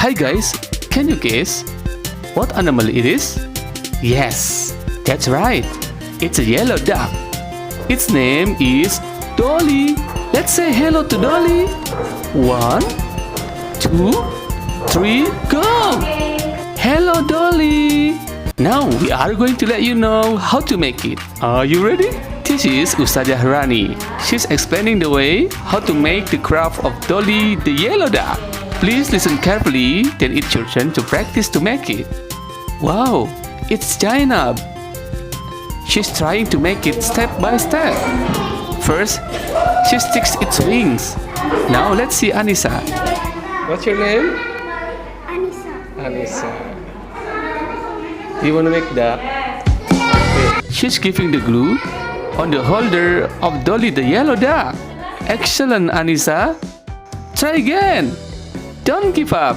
Hi guys, can you guess what animal it is? Yes, that's right. It's a yellow duck. Its name is Dolly. Let's say hello to Dolly. 1, 2, 3, go! Hello Dolly. Now we are going to let you know how to make it. Are you ready? This is Ustazah Rani. She's explaining the way how to make the craft of Dolly the yellow duck. Please listen carefully, then it's your turn to practice to make it. Wow, it's Zainab. She's trying to make it step by step. First, she sticks its wings. Now let's see Anissa. What's your name? Anissa. Anissa. You want to make duck? Okay. She's giving the glue on the holder of Dolly the yellow duck. Excellent, Anissa. Try again. Don't give up.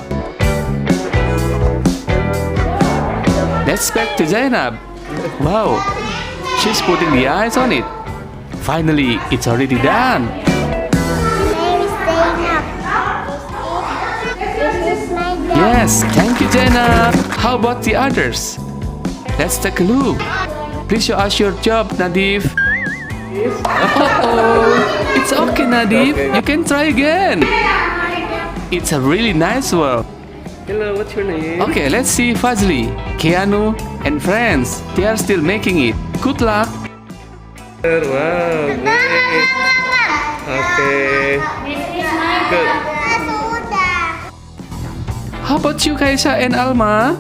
Let's back to Zainab. Wow, she's putting the eyes on it. Finally, it's already done. Name is Zainab. This is my dad. Yes, thank you, Zainab. How about the others? Let's take a look. Please show us your job, Nadif. Oh, it's okay, Nadif. You can try again. It's a really nice work. Hello, what's your name? Okay, let's see Fazli, Keanu, and friends. They are still making it. Good luck. Wow, great. Okay. Good. How about you, Kaisha and Alma?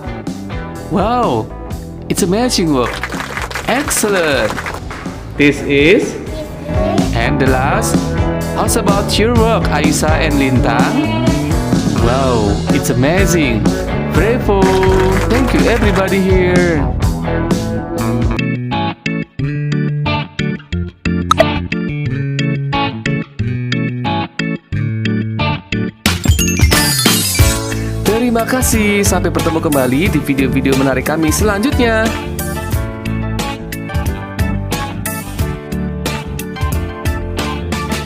Wow, it's amazing work. Excellent. This is And the last, how's about your work, Aisa and Lintang? Wow, it's amazing. Bravo. Thank you everybody here. Terima kasih. Sampai bertemu kembali di video-video menarik kami selanjutnya.